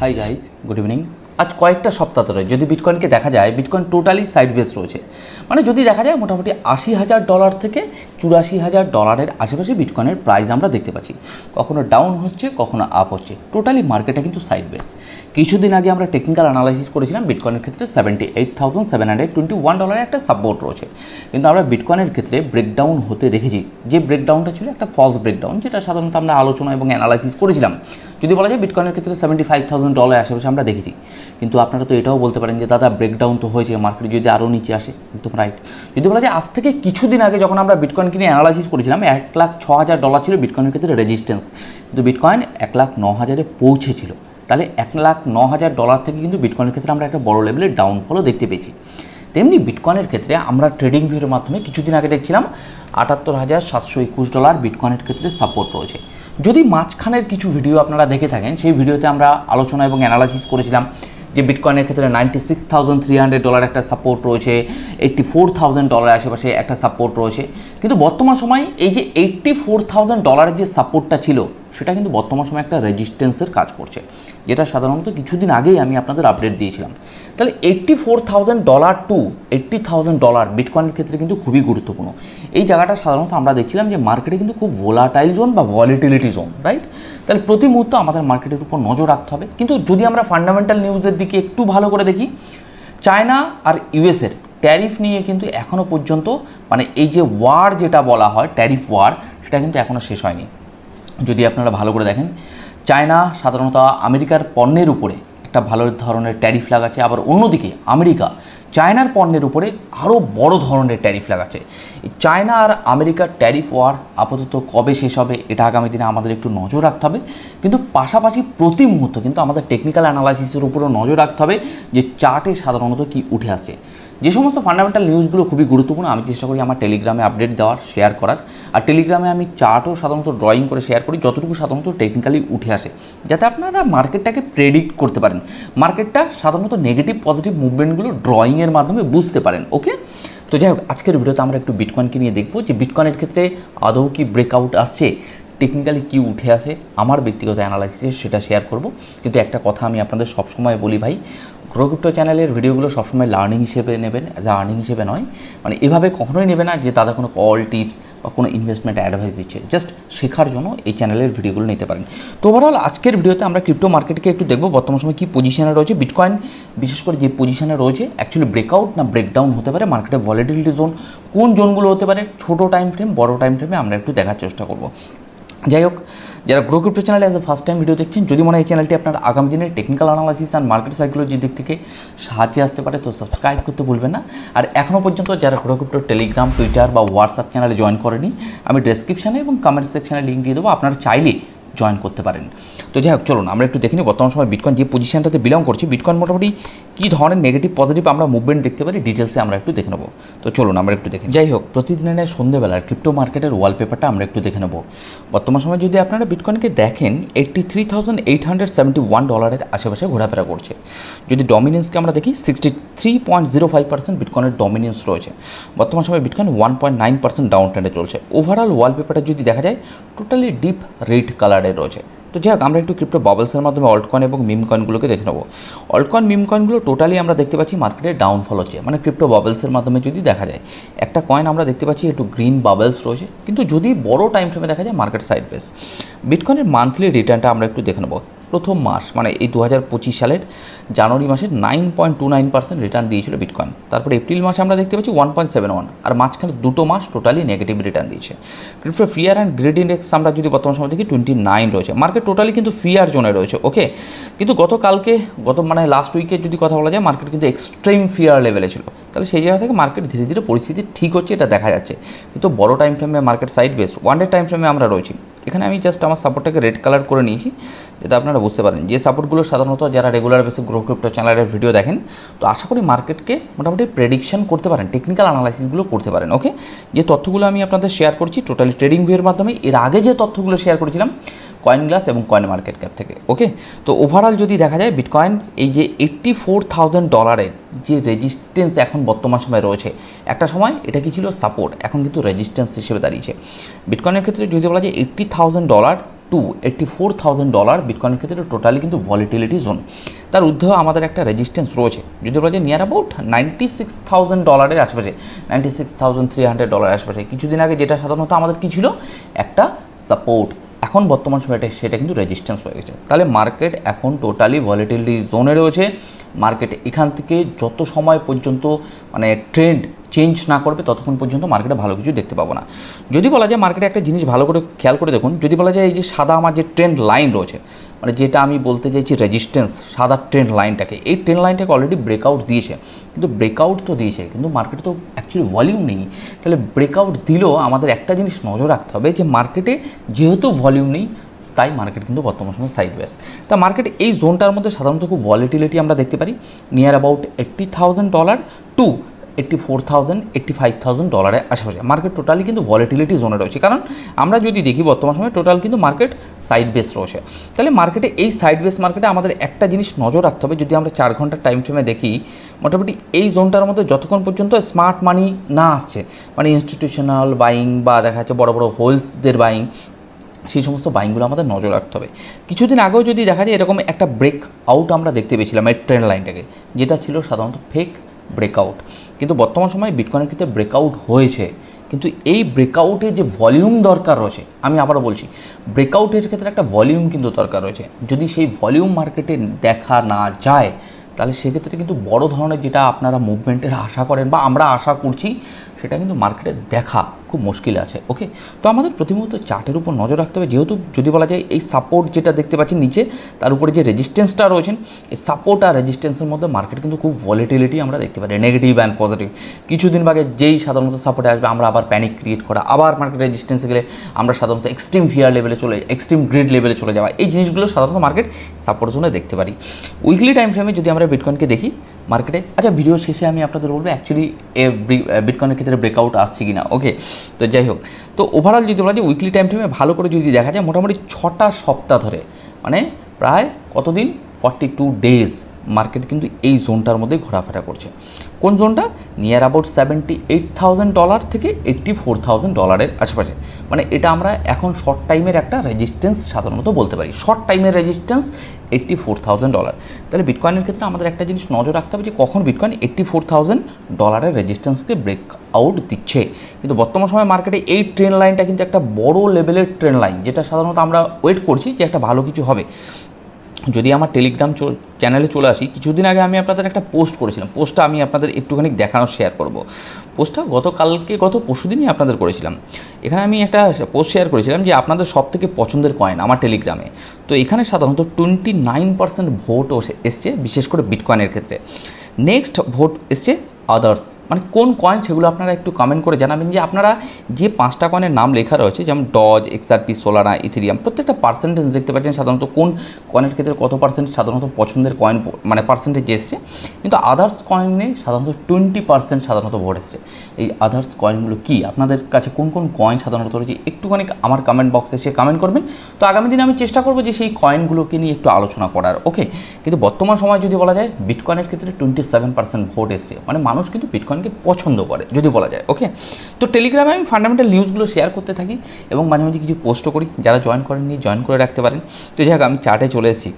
Hi guys, good evening. আজ কয়েকটা সপ্তাহ ধরে যদি বিটকয়েনকে দেখা যায়, বিটকয়েন টোটালি সাইড বেস রয়েছে। মানে যদি দেখা যায় মোটামুটি $80,000 থেকে $84,000 আশেপাশে বিটকয়েনের প্রাইস আমরা দেখতে পাচ্ছি। কখনো ডাউন হচ্ছে, কখনো আপ হচ্ছে। টোটালি মার্কেটটা কিন্তু সাইড বেস। কিছুদিন আগে আমরা টেকনিক্যাল অ্যানালাইসিস করেছিলাম বিটকয়েনের ক্ষেত্রে $78,721 একটা সাপোর্ট রয়েছে। কিন্তু আমরা বিটকয়েনের ক্ষেত্রে ব্রেকডাউন হতে দেখেছি। যে ব্রেকডাউনটা ছিল একটা ফলস ব্রেকডাউন, যেটা সাধারণত আমরা আলোচনা এবং অ্যানালাইসিস করেছিলাম। যদি বলা যায় বিটকয়েনের ক্ষেত্রে $75,000 আশেপাশে আমরা দেখেছি। কিন্তু আপনারা তো এটাও বলতে পারেন যে দাদা ব্রেকডাউন তো হয়েছে, মার্কেট যদি আরও নিচে আসে। একদম রাইট। যদি বলা যায় আজ থেকে কিছুদিন আগে যখন আমরা বিটকয়েন কিনে অ্যানালাইসিস করেছিলাম $1,06,000 ছিল বিটকয়েনের ক্ষেত্রে রেজিস্ট্যান্স, কিন্তু বিটকয়েন 1,09,000-এ পৌঁছেছিল। তাহলে $1,09,000 থেকে কিন্তু বিটকয়েনের ক্ষেত্রে আমরা একটা বড় লেভেলের ডাউনফলও দেখতে পেয়েছি। তেমনি বিটকয়েনের ক্ষেত্রে আমরা ট্রেডিং ভিউর মাধ্যমে কিছুদিন আগে দেখছিলাম $78,721 বিটকয়েনের ক্ষেত্রে সাপোর্ট রয়েছে। যদি মাঝখানের কিছু ভিডিও আপনারা দেখে থাকেন, সেই ভিডিওতে আমরা আলোচনা এবং অ্যানালাইসিস করেছিলাম যে বিটকয়েনের ক্ষেত্রে $96,300 একটা সাপোর্ট রয়েছে, $84,000 আশেপাশে একটা সাপোর্ট রয়েছে। কিন্তু বর্তমান সময়ে এই যে $84,000 যে সাপোর্টটা ছিল, সেটা কিন্তু বর্তমান সময়ে একটা রেজিস্ট্যান্সের কাজ করছে, যেটা সাধারণত কিছুদিন আগেই আমি আপনাদের আপডেট দিয়েছিলাম। তাহলে $84,000 টু $80,000 বিটকয়েনের ক্ষেত্রে কিন্তু খুবই গুরুত্বপূর্ণ। এই জায়গাটা সাধারণত আমরা দেখছিলাম যে মার্কেটে কিন্তু খুব ভোলাটাইল জোন বা ভলিটিলিটি জোন, রাইট? তাহলে প্রতি মুহূর্তে আমাদের মার্কেটের উপর নজর রাখতে হবে। কিন্তু যদি আমরা ফান্ডামেন্টাল নিউজের দিকে একটু ভালো করে দেখি, চায়না আর ইউএসের ট্যারিফ নিয়ে কিন্তু এখনও পর্যন্ত মানে এই যে ওয়ার যেটা বলা হয় ট্যারিফ ওয়ার, সেটা কিন্তু এখনও শেষ হয়নি। যদি আপনারা ভালো করে দেখেন, চায়না সাধারণত আমেরিকার পণ্যের উপরে একটা ভালো ধরনের ট্যারিফ লাগাচ্ছে, আবার অন্যদিকে আমেরিকা চায়নার পণ্যের উপরে আরও বড় ধরনের ট্যারিফ লাগাচ্ছে। এই চায়না আর আমেরিকার ট্যারিফ ওয়ার আপাতত কবে শেষ হবে এটা আগামী দিনে আমাদের একটু নজর রাখতে হবে। কিন্তু পাশাপাশি প্রতি মুহূর্ত কিন্তু আমাদের টেকনিক্যাল অ্যানালাইসিসের উপরেও নজর রাখতে হবে যে চার্টে সাধারণত কী উঠে আসছে। যে সমস্ত ফান্ডামেন্টাল নিউজগুলো খুবই গুরুত্বপূর্ণ, আমি চেষ্টা করি আমার টেলিগ্রামে আপডেট দেওয়ার, শেয়ার করার। আর টেলিগ্রামে আমি চার্টও সাধারণত ড্রয়িং করে শেয়ার করি, যতটুকু সাধারণত টেকনিক্যালি উঠে আসে, যাতে আপনারা মার্কেটটাকে প্রেডিক্ট করতে পারেন। মার্কেটটা সাধারণত নেগেটিভ পজিটিভ মুভমেন্টগুলো ড্রয়িংয়ের মাধ্যমে বুঝতে পারেন। ওকে, তো যাই হোক, আজকের ভিডিওতে আমরা একটু বিটকয়েনকে নিয়ে দেখবো যে বিটকয়েনের ক্ষেত্রে আদৌ কি ব্রেকআউট আসছে, টেকনিক্যালি কী উঠে আসে, আমার ব্যক্তিগত অ্যানালাইসিস সেটা শেয়ার করব। কিন্তু একটা কথা আমি আপনাদের সবসময় বলি ভাই, গ্রো ক্রিপ্টো চ্যানেলের ভিডিওগুলো সবসময় লার্নিং হিসেবে নেবেন, অ্যাজ আ আর্নিং হিসেবে নয়। মানে এভাবে কখনোই নেবে না যে দাদা কোনো কল টিপস বা কোনো ইনভেস্টমেন্ট অ্যাডভাইস দিচ্ছে, জাস্ট শেখার জন্য এই চ্যানেলের ভিডিওগুলো নিতে পারেন। তো ওভারঅল আজকের ভিডিওতে আমরা ক্রিপ্টো মার্কেটকে একটু দেখবো বর্তমান সময় কী পজিশনে রয়েছে বিটকয়েন, বিশেষ করে যে পজিশনে রয়েছে অ্যাকচুয়ালি ব্রেকআউট না ব্রেকডাউন হতে পারে, মার্কেটে ভলিটিলিটি জোন কোন জোনগুলো হতে পারে, ছোটো টাইম ফ্রেম বড় টাইম ফ্রেমে আমরা একটু দেখার চেষ্টা করবো। যাই হোক, যারা গ্রো ক্রিপ্টো চ্যানেলে as a first time video দেখছেন, যদি মনে হয় এই চ্যানেলটি আপনার আগামী দিনের টেকনিক্যাল অ্যানালাইসিস অ্যান্ড মার্কেট সাইকোলজির দিক থেকে সাহায্যে আসতে পারে, তো সাবস্ক্রাইব করতে ভুলবেন না। আর এখনও পর্যন্ত যারা গ্রো ক্রিপ্টোর টেলিগ্রাম, টুইটার বা হোয়াটসঅ্যাপ চ্যানেলে জয়েন করেনি, আমি ডেসক্রিপশানে এবং কমেন্ট সেকশানে লিঙ্ক দিয়ে দেবো, আপনারা চাইলে জয়েন করতে পারেন। তো যাই হোক, চলুন আমরা একটু দেখে নিই বর্তমান সময় বিটকয়েন যে পজিশনটাতে বিলং করছে, বিটকয়েন মোটামুটি কী ধরনের নেগেটিভ পজিটিভ আমরা মুভমেন্ট দেখতে পারি ডিটেলসে আমরা একটু দেখে নেবো। তো চলুন আমরা একটু দেখি। যাই হোক, প্রতিদিনের সন্ধ্যেবেলার ক্রিপ্টো মার্কেটের ওয়ালপেপারটা আমরা একটু দেখে নেবো। বর্তমান সময় যদি আপনারা বিটকয়েনকে দেখেন, $83,871 আশেপাশে ঘোরাফেরা করছে। যদি ডমিনেন্সকে আমরা দেখি, 63.05% বিটকয়েনের ডমিনেন্স রয়েছে। বর্তমান সময় বিটকয়েন 1.9% ডাউন ট্রেন্ডে চলছে। ওভারঅল ওয়ালপেপারটা যদি দেখা যায়, টোটালি ডিপ রেড কালার রয়েছে। তো যাই হোক, আমরা একটু ক্রিপ্টো বাবলসের মাধ্যমে অল্ট কয়েন এবং মিম কয়েনগুলোকে দেখে নেবো। অল্ট কয়েন মিম কয়েনগুলো টোটালি আমরা দেখতে পাচ্ছি মার্কেটে ডাউনফল হচ্ছে, মানে ক্রিপ্টো বাবলসের মাধ্যমে যদি দেখা যায়। একটা কয়েন আমরা দেখতে পাচ্ছি একটু গ্রিন বাবলস রয়েছে, কিন্তু যদি বড় টাইম ফ্রেমে দেখা যায় মার্কেট সাইড বেস। বিটকয়েনের মান্থলি রিটার্নটা আমরা একটু দেখে নেবো। প্রথম মাস মানে এই 2025 সালের জানুয়ারি মাসে 9.29% রিটার্ন দিয়েছিল বিটকয়েন। তারপরে এপ্রিল মাসে আমরা দেখতে পাচ্ছি 1.71, আর মাঝখানে দুটো মাস টোটালি নেগেটিভ রিটার্ন দিয়েছে। Crypto fear and greed index আমরা যদি বর্তমান সময় দেখি 29 রয়েছে। মার্কেট টোটালি কিন্তু ফিয়ার জোনে রয়েছে। ওকে, কিন্তু গত মানে লাস্ট উইকের যদি কথা বলা যায়, মার্কেট কিন্তু এক্সট্রিম ফিয়ার লেভেলে ছিল। তাহলে সেই জায়গা থেকে মার্কেট ধীরে ধীরে পরিস্থিতি ঠিক হচ্ছে, এটা দেখা যাচ্ছে। কিন্তু বড় টাইম ফ্রেমে market side base, one day time ফ্রেমে আমরা রয়েছি। এখানে আমি জাস্ট আমার সাপোর্টটাকে রেড কালার করে নিয়েছি, যাতে আপনারা বুঝতে পারেন যে সাপোর্টগুলো সাধারণত যারা রেগুলার বেসে গ্রো ক্রিপ্টো চ্যানেলের ভিডিও দেখেন, তো আশা করি মার্কেটকে মোটামুটি প্রেডিকশন করতে পারেন, টেকনিক্যাল অ্যানালাইসিসগুলো করতে পারেন। ওকে, যে তথ্যগুলো আমি আপনাদের শেয়ার করছি টোটালি ট্রেডিং ভিউয়ের মাধ্যমে, এর আগে যে তথ্যগুলো শেয়ার করেছিলাম কয়েন গ্লাস এবং কয়েন মার্কেট ক্যাপ থেকে। ওকে, তো ওভারঅল যদি দেখা যায় বিটকয়েন এই যে $84,000 যে রেজিস্ট্যান্স এখন বর্তমান সময় রয়েছে, একটা সময় এটা কি ছিল সাপোর্ট, এখন কিন্তু রেজিস্ট্যান্স হিসেবে দাঁড়িয়েছে। বিটকয়েনের ক্ষেত্রে যদি বলা যায় $80,000 টু $84,000 বিটকয়েনের ক্ষেত্রে টোটালি কিন্তু ভলিটিলিটি জোন। তার ঊর্ধ্বেও আমাদের একটা রেজিস্ট্যান্স রয়েছে, যদি বলা যায় নিয়ার অ্যাবাউট $96,000 আশেপাশে, $96,300 আশেপাশে। কিছুদিন আগে যেটা সাধারণত আমাদের কী ছিল, একটা সাপোর্ট, এখন বর্তমান সময় সেটা কিন্তু রেজিস্ট্যান্স হয়ে গেছে। তাহলে মার্কেট এখন টোটালি ভলিটিলিটি জোনে রয়েছে। মার্কেট এখান থেকে যত সময় পর্যন্ত মানে ট্রেন্ড চেঞ্জ না করবে ততক্ষণ পর্যন্ত মার্কেটে ভালো কিছু দেখতে পাবো না। যদি বলা যায় মার্কেটে একটা জিনিস ভালো করে খেয়াল করে দেখুন, যদি বলা যায় এই যে সাদা আমার যে ট্রেন্ড লাইন রয়েছে, মানে যেটা আমি বলতে চাইছি রেজিস্ট্যান্স, সাদা ট্রেন্ড লাইনটাকে, এই ট্রেন্ড লাইনটাকে অলরেডি ব্রেকআউট দিয়েছে, কিন্তু ব্রেকআউট তো দিয়েছে কিন্তু মার্কেটে তো অ্যাকচুয়ালি ভলিউম নেই। তাহলে ব্রেকআউট দিলেও আমাদের একটা জিনিস নজর রাখতে হবে যে মার্কেটে যেহেতু ভলিউম নেই তাই মার্কেট কিন্তু বর্তমান সময় সাইডওয়েজ। তা মার্কেট এই জোনটার মধ্যে সাধারণত খুব ভলিটিলিটি আমরা দেখতে পারি, নিয়ার অ্যাবাউট $80,000 টু $84,000 $85,000 আশেপাশে মার্কেট টোটালি কিন্তু ভলিটিলিটি জোনে রয়েছে। কারণ আমরা যদি দেখি বর্তমান সময় টোটাল কিন্তু মার্কেট সাইড বেস রয়েছে। তাহলে মার্কেটে এই সাইড বেস মার্কেটে আমাদের একটা জিনিস নজর রাখতে হবে, যদি আমরা 4 ঘন্টার টাইম ফ্রেমে দেখি, মোটামুটি এই জোনটার মধ্যে যতক্ষণ পর্যন্ত স্মার্ট মানি না আসছে, মানে ইনস্টিটিউশনাল বাইং বা দেখা যাচ্ছে বড় বড় হোলসদের বাইং, সেই সমস্ত বাইংগুলো আমাদের নজর রাখতে হবে। কিছুদিন আগেও যদি দেখা যায় এরকম একটা ব্রেক আউট আমরা দেখতে পেয়েছিলাম এই ট্রেন্ড লাইনটাকে, যেটা ছিল সাধারণত ফেক ব্রেকআউট, কিন্তু বর্তমান সময়ে বিটকয়েনের ক্ষেত্রে ব্রেকআউট হয়েছে। কিন্তু এই ব্রেকআউটে যে ভলিউম দরকার রয়েছে, আমি আবারও বলছি ব্রেকআউটের ক্ষেত্রে একটা ভলিউম কিন্তু দরকার রয়েছে। যদি সেই ভলিউম মার্কেটে দেখা না যায় তাহলে সেক্ষেত্রে কিন্তু বড় ধরনের যেটা আপনারা মুভমেন্টের আশা করেন বা আমরা আশা করছি সেটা কিন্তু মার্কেটে দেখা খুব মুশকিল আছে। ওকে, তো আমাদের প্রতিমুহূর্ত চার্টের উপর নজর রাখতে হবে, যেহেতু যদি বলা যায় এই সাপোর্ট যেটা দেখতে পাচ্ছেন নিচে, তার উপরে যে রেজিস্ট্যান্সটা রয়েছেন, এই সাপোর্ট আর রেজিস্ট্যান্সের মধ্যে মার্কেট কিন্তু খুব ভলিটিলিটি আমরা দেখতে পারি, নেগেটিভ অ্যান্ড পজিটিভ। কিছুদিন আগে যেই সাধারণত সাপোর্টে আসবে আমরা আবার প্যানিক ক্রিয়েট করা, আবার মার্কেট রেজিস্ট্যান্সে গেলে আমরা সাধারণত এক্সট্রিম ফিয়ার লেভেলে এক্সট্রিম গ্রিড লেভেলে চলে যাওয়া, এই জিনিসগুলো সাধারণত মার্কেট সাপোর্ট জোনে দেখতে পারি। উইকলি টাইম ফ্রেমে যদি আমরা বিটকয়েনকে দেখি মার্কেটে, আচ্ছা ভিডিও শেষে আমি আপনাদের বলবো অ্যাকচুয়ালি বিটকয়েনের ক্ষেত্রে ব্রেকআউট আসছে কি না। ওকে, তো যাই হোক, তো ওভারঅল যদি বলা যায় উইকলি টাইম ফ্রেমে ভালো করে যদি দেখা যায় মোটামুটি 6টা সপ্তাহ ধরে, মানে প্রায় কতদিন, 42 ডেজ মার্কেট কিন্তু এই জোনটার মধ্যে ঘোরাফেরা করছে। কোন জোনটা, নিয়ার অ্যাবাউট $78,000 থেকে $84,000 আশেপাশে, মানে এটা আমরা এখন শর্ট টাইমের একটা রেজিস্ট্যান্স সাধারণত বলতে পারি, শর্ট টাইমের রেজিস্ট্যান্স $84,000। তাহলে বিটকয়েনের ক্ষেত্রে আমাদের একটা জিনিস নজর রাখতে হবে যে কখন বিটকয়েন $84,000 রেজিস্ট্যান্সকে ব্রেক আউট দিচ্ছে। কিন্তু বর্তমান সময় মার্কেটে এই ট্রেন্ড লাইনটা কিন্তু একটা বড় লেভেলের ট্রেন্ড লাইন, যেটা সাধারণত আমরা ওয়েট করছি যে একটা ভালো কিছু হবে। যদি আমার টেলিগ্রাম চ্যানেলে চলে আসি, কিছুদিন আগে আমি আপনাদের একটা পোস্ট করেছিলাম, পোস্টটা আমি আপনাদের একটুখানি দেখানো শেয়ার করব। পোস্টটা গত পরশুদিনই আপনাদের করেছিলাম। এখানে আমি একটা পোস্ট শেয়ার করেছিলাম যে আপনাদের সবথেকে পছন্দের কয়েন আমার টেলিগ্রামে, তো এখানে সাধারণত 29% ভোট এসছে, বিশেষ করে বিটকয়েনের ক্ষেত্রে। নেক্সট ভোট এসছে আদার্স, মানে কোন কয়েন সেগুলো আপনারা একটু কমেন্ট করে জানাবেন যে আপনারা যে 5টা কয়েনের নাম লেখা রয়েছে, যেমন ডজ, XRP, সোলানা, ইথেরিয়াম, প্রত্যেকটা পার্সেন্টেজ দেখতে পাচ্ছেন সাধারণত কোন কয়েনের ক্ষেত্রে কত পার্সেন্ট সাধারণত পছন্দের কয়েন মানে পার্সেন্টেজ এসছে। কিন্তু আদার্স কয়েনে সাধারণত 20% সাধারণত ভোট এসছে। এই আদার্স কয়েনগুলো কি, আপনাদের কাছে কোন কোন কয়েন সাধারণত রয়েছে একটুখানি আমার কমেন্ট বক্সে এসে কমেন্ট করবেন। তো আগামী দিনে আমি চেষ্টা করবো যে সেই কয়েনগুলোকে নিয়ে একটু আলোচনা করার। ওকে, কিন্তু বর্তমান সময় যদি বলা যায় বিটকয়েনের ক্ষেত্রে 27% ভোট এসছে, মানে মানুষ কিন্তু বিটকয়েনকে পছন্দ করে যদি বলা যায়। ওকে, তো টেলিগ্রামে আমি ফান্ডামেন্টাল নিউজগুলো শেয়ার করতে থাকি এবং মাঝে মাঝে কিছু পোস্টও করি, যারা জয়েন করেননি জয়েন করে রাখতে পারেন। তো যাই হোক, আমি চার্টে চলে এসেছি।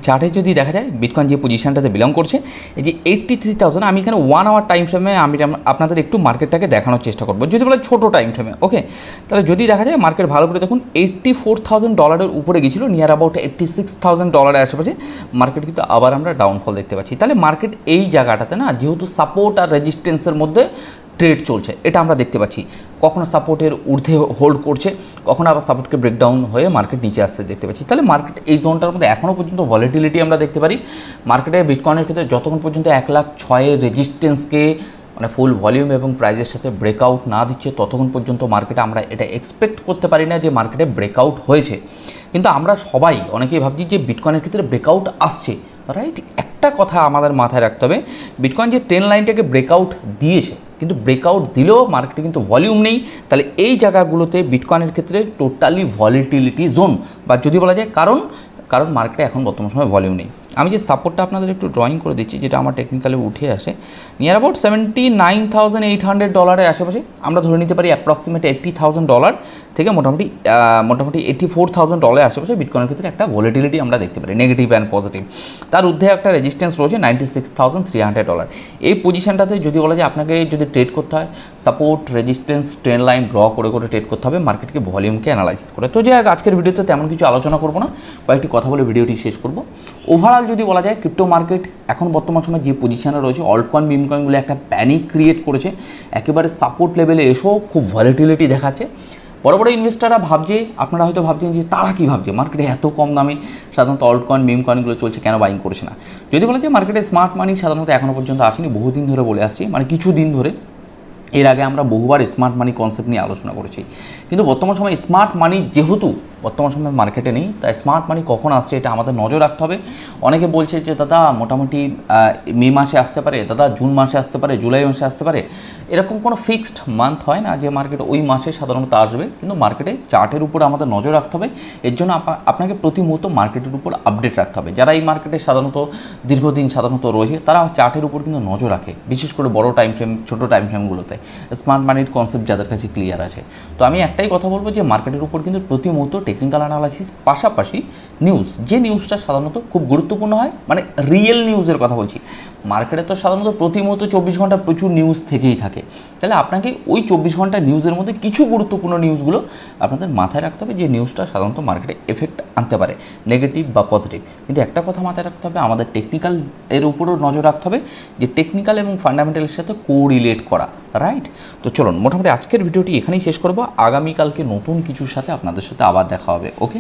চার্টে যদি দেখা যায় বিটকয়েন যে পজিশনটাতে বিলং করছে, এই যে 83,000, আমি এখানে 1 আওয়ার টাইম ফ্রেমে আমি আপনাদের একটু মার্কেটটাকে দেখানোর চেষ্টা করবো, যদি বলে ছোটো টাইম ফ্রেমে। ওকে, তাহলে যদি দেখা যায় মার্কেট ভালো করে দেখুন $84,000 উপরে গেছিল, নিয়ার অ্যাবাউট $86,000 আশেপাশে মার্কেট কিন্তু আবার আমরা ডাউনফল দেখতে পাচ্ছি। তাহলে মার্কেট এই জায়গাটাতে না, যেহেতু সাপোর্ট আর রেজিস্ট্যান্সের মধ্যে ট্রেড চলছে, এটা আমরা দেখতে পাচ্ছি। কখনো সাপোর্টের ঊর্ধ্বে হোল্ড করছে, কখনো আবার সাপোর্টকে ব্রেকডাউন হয়ে মার্কেট নিচে আসতে দেখতে পাচ্ছি। তাহলে মার্কেট এই জোনটার মধ্যে এখনও পর্যন্ত ভলিটিলিটি আমরা দেখতে পারি। মার্কেটের বিটকয়েনের ক্ষেত্রে যতক্ষণ পর্যন্ত 1,06,000 রেজিস্ট্যান্সকে মানে ফুল ভলিউম এবং প্রাইজের সাথে ব্রেকআউট না দিচ্ছে ততক্ষণ পর্যন্ত মার্কেটে আমরা এটা এক্সপেক্ট করতে পারি না যে মার্কেটে ব্রেকআউট হয়েছে। কিন্তু আমরা সবাই অনেকেই ভাবছি যে বিটকয়েনের ক্ষেত্রে ব্রেকআউট আসছে, রাইট? একটা কথা আমাদের মাথায় রাখতে হবে, বিটকয়েন যে ট্রেন্ড লাইনটাকে ব্রেকআউট দিয়েছে, কিন্তু ব্রেকআউট দিলেও মার্কেটে কিন্তু ভলিউম নেই। তাহলে এই জায়গাগুলোতে বিটকয়েনের ক্ষেত্রে টোটালি ভলিটিলিটি জোন, বা যদি বলা যায় কারণ মার্কেটে এখন বর্তমান সময় ভলিউম নেই। আমি যে সাপোর্টটা আপনাদের একটু ড্রয়িং করে দিচ্ছি, যেটা আমার টেকনিক্যালে উঠে আসে নিয়ার অ্যাবাউট $79,800 আশেপাশে আমরা ধরে নিতে পারি, অ্যাপ্রক্সিমেট $80,000 থেকে মোটামুটি $84,000 আশেপাশে বিটকয়েনের ক্ষেত্রে একটা ভলিটিলিটি আমরা দেখতে পারি, নেগেটিভ অ্যান্ড পজিটিভ। তার ঊর্ধ্বে একটা রেজিস্ট্যান্স রয়েছে $96,300। এই পজিশনটাতে যদি বলা যায় আপনাকে যদি ট্রেড করতে হয়, support resistance trend line draw করে করে ট্রেড করতে হবে, মার্কেটকে ভলিউমকে অ্যানালাইসিস করে। তো যাই হোক, আজকের ভিডিওতে তেমন কিছু আলোচনা করবো না, কয়েকটি কথা বলে ভিডিওটি শেষ করব। ওভারঅল যদি বলা যায় ক্রিপ্টো মার্কেট এখন বর্তমান সময় যে পজিশনে রয়েছে, অল্ট কয়েন মিম কয়েনগুলো একটা প্যানিক ক্রিয়েট করেছে, একেবারে সাপোর্ট লেভেলে এসেও খুব ভলিটিলিটি দেখাচ্ছে। বড় বড় ইনভেস্টাররা ভাবছে, আপনারা হয়তো ভাবছেন যে তারা কী ভাবছে, মার্কেটে এত কম দামে সাধারণত অল্ট কয়েন মিম কয়েনগুলো চলছে, কেন বাইং করছে না। যদি বলা যায় মার্কেটে স্মার্ট মানি সাধারণত এখনও পর্যন্ত আসেনি, বহুদিন ধরে বলে আসছি, মানে কিছু দিন ধরে। এর আগে আমরা বহুবার স্মার্ট মানি কনসেপ্ট নিয়ে আলোচনা করেছি, কিন্তু বর্তমান সময় স্মার্ট মানি যেহেতু বর্তমান সময় মার্কেটে নেই, তাই স্মার্ট মানি কখন আসছে এটা আমাদের নজর রাখতে হবে। অনেকে বলছে যে দাদা মোটামুটি মে মাসে আসতে পারে, দাদা জুন মাসে আসতে পারে, জুলাই মাসে আসতে পারে, এরকম কোনো ফিক্সড মান্থ হয় না যে মার্কেট ওই মাসে সাধারণত আসবে, কিন্তু মার্কেটে চার্টের উপর আমাদের নজর রাখতে হবে। এর জন্য আপনাকে প্রতি মুহূর্ত মার্কেটের উপর আপডেট রাখতে হবে। যারা এই মার্কেটে সাধারণত দীর্ঘদিন সাধারণত রয়েছে, তারা চার্টের উপর কিন্তু নজর রাখে, বিশেষ করে বড় টাইম ফ্রেম, ছোটো টাইম ফ্রেমগুলোতে স্মার্ট মানির কনসেপ্ট যাদের কাছে ক্লিয়ার আছে। তো আমি একটাই কথা বলবো যে মার্কেটের উপর কিন্তু প্রতি মুহূর্ত টেকনিক্যাল অ্যানালাইসিস পাশাপাশি নিউজ, যে নিউজটা সাধারণত খুব গুরুত্বপূর্ণ হয়, মানে রিয়েল নিউজের কথা বলছি। মার্কেটে তো সাধারণত প্রতি মুহূর্ত 24 ঘন্টা প্রচুর নিউজ থেকেই থাকে, তাহলে আপনাকে ওই 24 ঘন্টা নিউজের মধ্যে কিছু গুরুত্বপূর্ণ নিউজগুলো আপনাদের মাথায় রাখতে হবে, যে নিউজটা সাধারণত মার্কেটে এফেক্ট আনতে পারে, নেগেটিভ বা পজিটিভ। কিন্তু একটা কথা মাথায় রাখতে হবে, আমাদের টেকনিক্যাল এর উপরও নজর রাখতে হবে, যে টেকনিক্যাল এবং ফান্ডামেন্টালের সাথে কোরিলেট করা, রাইট। তো চলুন মোটামুটি আজকের ভিডিওটি এখানেই শেষ করবো, আগামীকালকে নতুন কিছুর সাথে আপনাদের সাথে আবার দেখা হবে। ওকে।